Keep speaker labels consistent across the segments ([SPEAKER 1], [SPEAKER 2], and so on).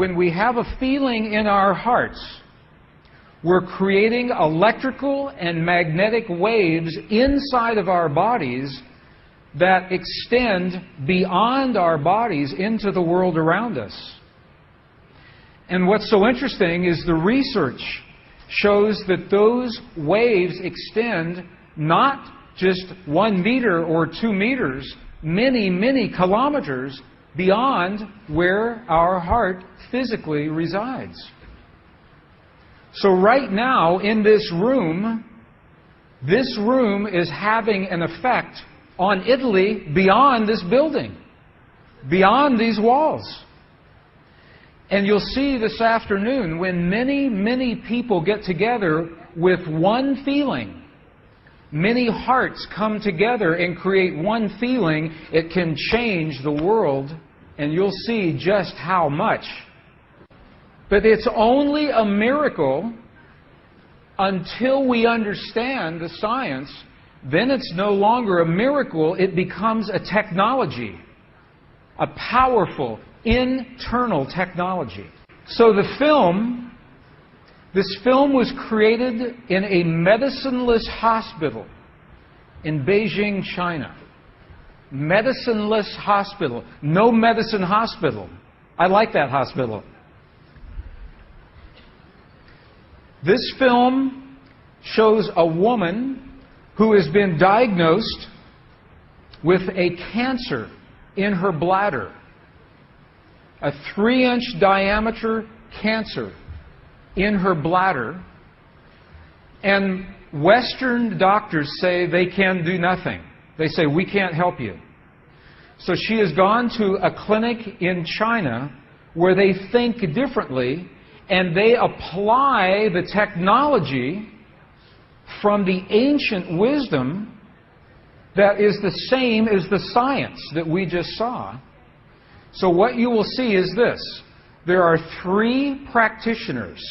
[SPEAKER 1] When we have a feeling in our hearts, we're creating electrical and magnetic waves inside of our bodies that extend beyond our bodies into the world around us. And what's so interesting is the research shows that those waves extend not just 1 meter or 2 meters, many, many kilometers beyond where our heart physically resides. So right now in this room is having an effect on Italy beyond this building, beyond these walls. And you'll see this afternoon when many, many people get together with one feeling, many hearts come together and create one feeling, it can change the world, and you'll see just how much. But it's only a miracle until we understand the science. Then it's no longer a miracle, it becomes a technology, a powerful internal technology. So this film was created in a medicineless hospital in Beijing, China. Medicineless hospital. No medicine hospital. I like that hospital. This film shows a woman who has been diagnosed with a cancer in her bladder. A 3-inch diameter cancer in her bladder. And Western doctors say they can do nothing. They say, we can't help you. So she has gone to a clinic in China where they think differently, and they apply the technology from the ancient wisdom that is the same as the science that we just saw. So what you will see is this. There are 3 practitioners,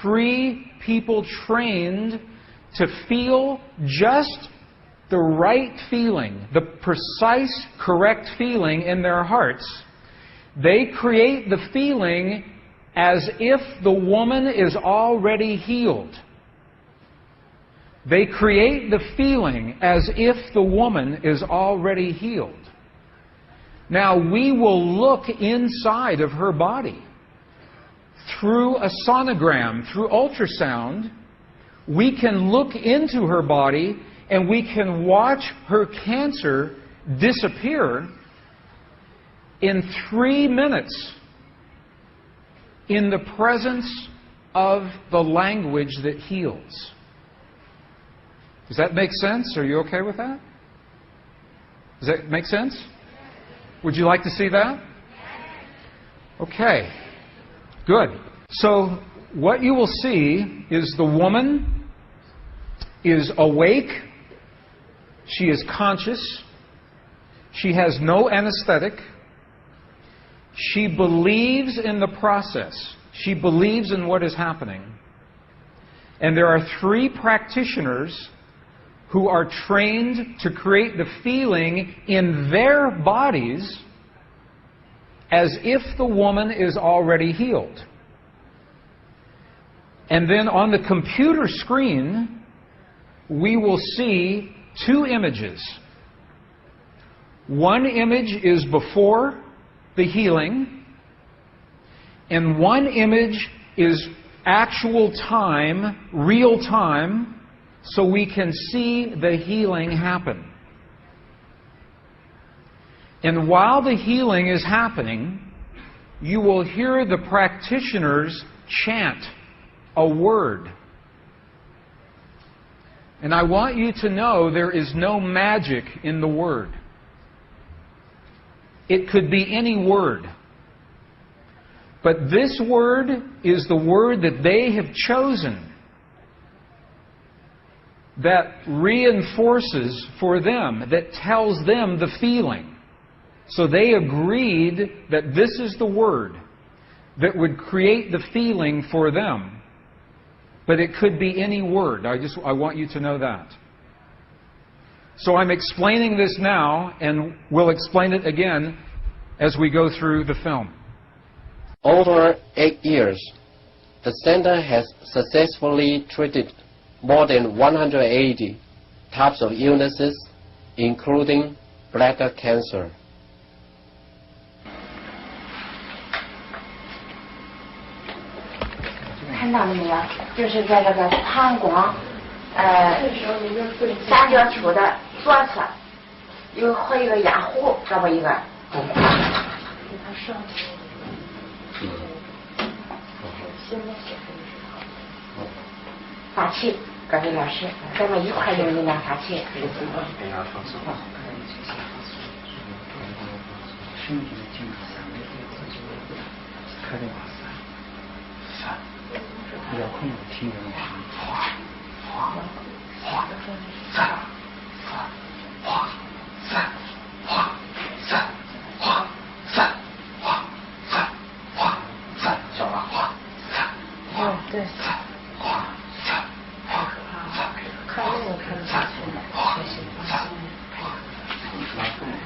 [SPEAKER 1] 3 people trained to feel just the right feeling, the precise, correct feeling in their hearts. They create the feeling as if the woman is already healed. They create the feeling as if the woman is already healed. Now, we will look inside of her body through a sonogram, through ultrasound. We can look into her body and we can watch her cancer disappear in 3 minutes in the presence of the language that heals. Does that make sense? Are you okay with that? Does that make sense? Would you like to see that? Okay. Good. So what you will see is the woman is awake. She is conscious. She has no anesthetic. She believes in the process. She believes in what is happening. And there are 3 practitioners who are trained to create the feeling in their bodies as if the woman is already healed. And then on the computer screen, we will see 2 images. One image is before the healing, and one image is actual time, real time, so we can see the healing happen. And while the healing is happening, you will hear the practitioners chant a word. And I want you to know there is no magic in the word. It could be any word. But this word is the word that they have chosen that reinforces for them, that tells them the feeling. So they agreed that this is the word that would create the feeling for them. But it could be any word. I want you to know that. So I'm explaining this now, and we'll explain it again as we go through the film.
[SPEAKER 2] Over 8 years, the center has successfully treated more than 180 types of illnesses, including bladder cancer.
[SPEAKER 3] 看到了没有？就是在这个膀胱三角球的左侧和一个压弧，这么一个。发气，各位老师，咱们一块儿用力量发气。身体的健康开动3、不要控制听人话小了对看那个看得下去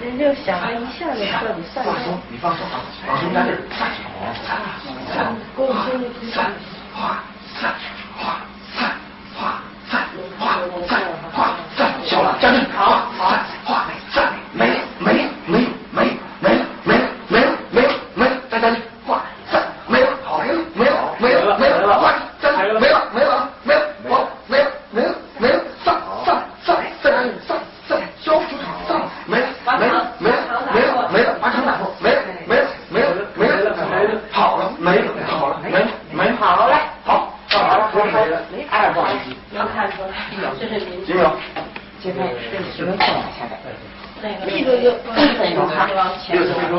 [SPEAKER 3] 人就想了一下就彻底散了。你放松啊，老师在这儿。小了，站住！好，没了，再站住！没了，好，没了，站住！没了，上，消除上，没了，完成打破，没了，好了，没了，好了，二不好意思，能看出来，这是您。这边是能放下的。力度就6分钟哈，6分钟，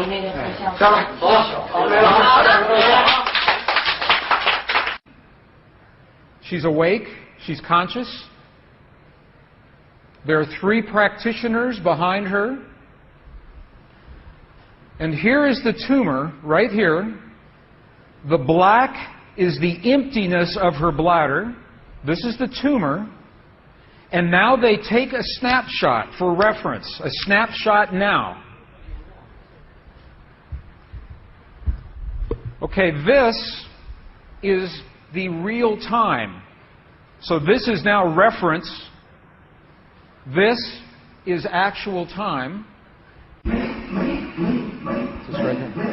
[SPEAKER 3] 上来，走，好了。
[SPEAKER 1] She's awake. She's conscious. There are 3 practitioners behind her. And here is the tumor, right here. The black is the emptiness of her bladder. This is the tumor. And now they take a snapshot for reference. A snapshot now. Okay, this is the real time. So this is now reference. This is actual time. This right here.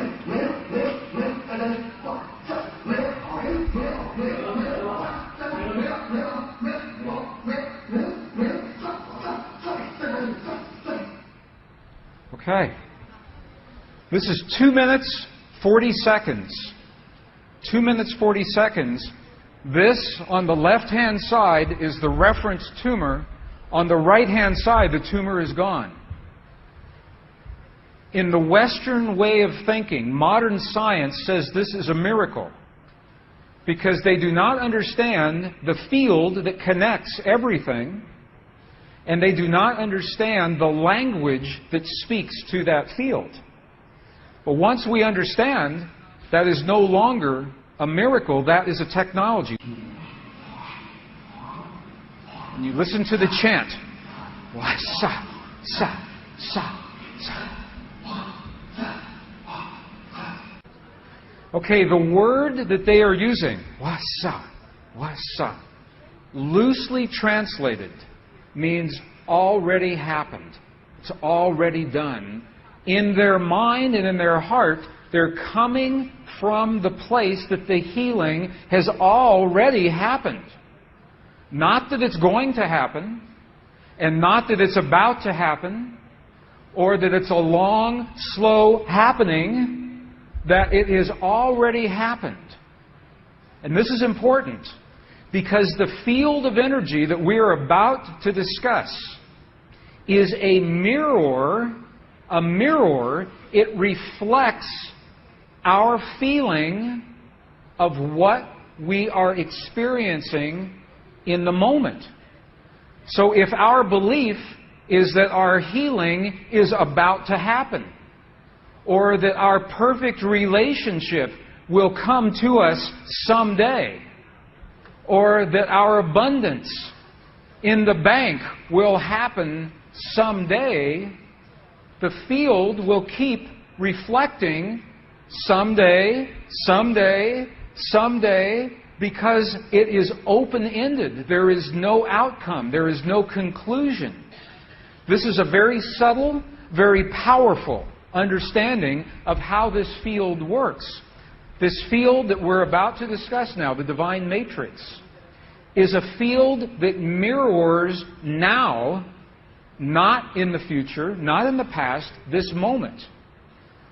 [SPEAKER 1] Okay. This is 2 minutes, 40 seconds. 2 minutes, 40 seconds. This, on the left-hand side, is the reference tumor. On the right-hand side, the tumor is gone. In the Western way of thinking, modern science says this is a miracle because they do not understand the field that connects everything, and they do not understand the language that speaks to that field. But once we understand, that is no longer a miracle, that is a technology. And you listen to the chant. Okay, the word that they are using, wasa, loosely translated, means already happened. It's already done. In their mind and in their heart, they're coming from the place that the healing has already happened. Not that it's going to happen, and not that it's about to happen, or that it's a long, slow happening, that it has already happened. And this is important, because the field of energy that we are about to discuss is a mirror. A mirror, it reflects our feeling of what we are experiencing in the moment. So if our belief is that our healing is about to happen, or that our perfect relationship will come to us someday, or that our abundance in the bank will happen someday, the field will keep reflecting someday, someday, someday, because it is open-ended. There is no outcome. There is no conclusion. This is a very subtle, very powerful understanding of how this field works. This field that we're about to discuss now, the divine matrix, is a field that mirrors now, not in the future, not in the past, this moment.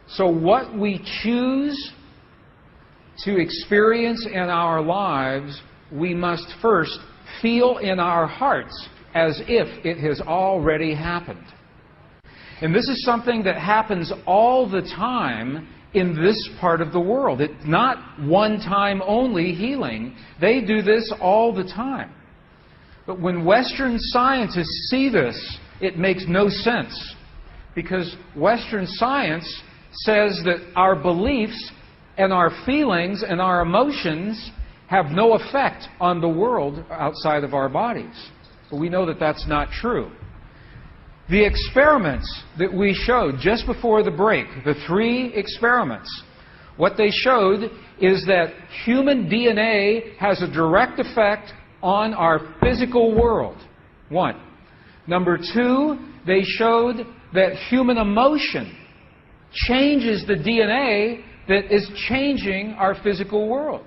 [SPEAKER 1] So what we choose to experience in our lives, we must first feel in our hearts as if it has already happened. And this is something that happens all the time in this part of the world. It's not one time only healing. They do this all the time. But when Western scientists see this, it makes no sense. Because Western science says that our beliefs and our feelings and our emotions have no effect on the world outside of our bodies. But we know that that's not true. The experiments that we showed just before the break, the 3 experiments, what they showed is that human DNA has a direct effect on our physical world. 1. Number 2, they showed that human emotion changes the DNA that is changing our physical world.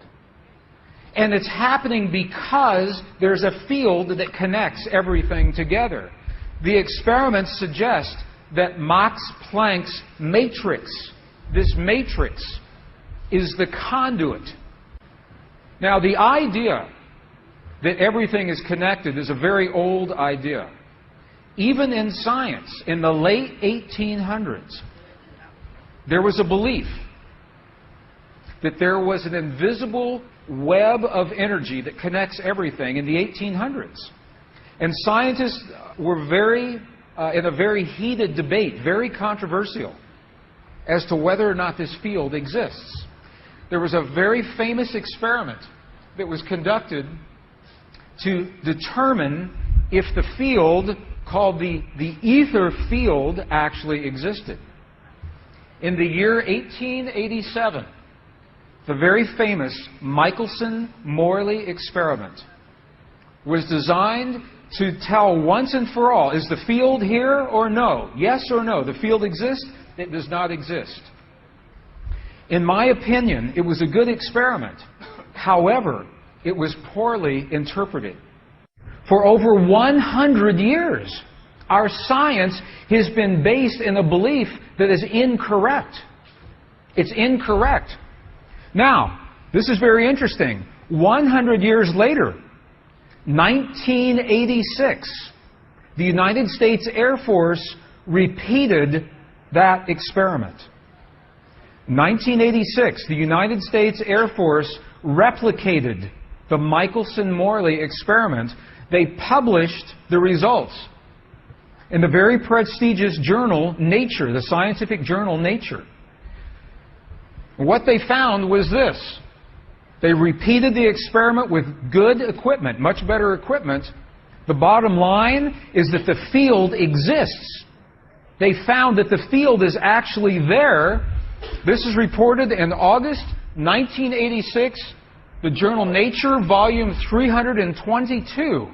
[SPEAKER 1] And it's happening because there's a field that connects everything together. The experiments suggest that Max Planck's matrix, this matrix, is the conduit. Now, the idea that everything is connected is a very old idea. Even in science, in the late 1800s, there was a belief that there was an invisible web of energy that connects everything in the 1800s. And scientists were in a very heated debate, very controversial, as to whether or not this field exists. There was a very famous experiment that was conducted to determine if the field called the ether field actually existed. In the year 1887, the very famous Michelson-Morley experiment was designed to tell once and for all, is the field here or no? Yes or no? The field exists? It does not exist. In my opinion, it was a good experiment. However, it was poorly interpreted. For over 100 years, our science has been based in a belief that is incorrect. It's incorrect. Now, this is very interesting. 100 years later, 1986, the United States Air Force repeated that experiment. 1986, the United States Air Force replicated the Michelson-Morley experiment. They published the results in the very prestigious journal Nature, the scientific journal Nature. What they found was this. They repeated the experiment with good equipment, much better equipment. The bottom line is that the field exists. They found that the field is actually there. This is reported in August 1986, the journal Nature, volume 322.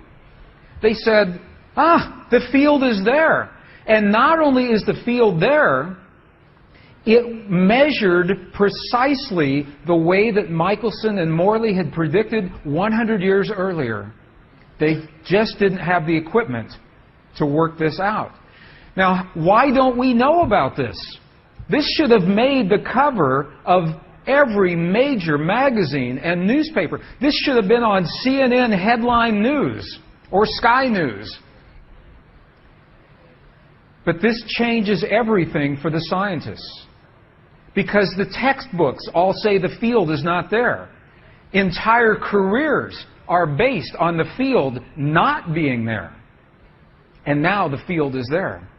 [SPEAKER 1] They said, the field is there. And not only is the field there, it measured precisely the way that Michelson and Morley had predicted 100 years earlier. They just didn't have the equipment to work this out. Now, why don't we know about this? This should have made the cover of every major magazine and newspaper. This should have been on CNN headline news or Sky News. But this changes everything for the scientists. Because the textbooks all say the field is not there. Entire careers are based on the field not being there. And now the field is there.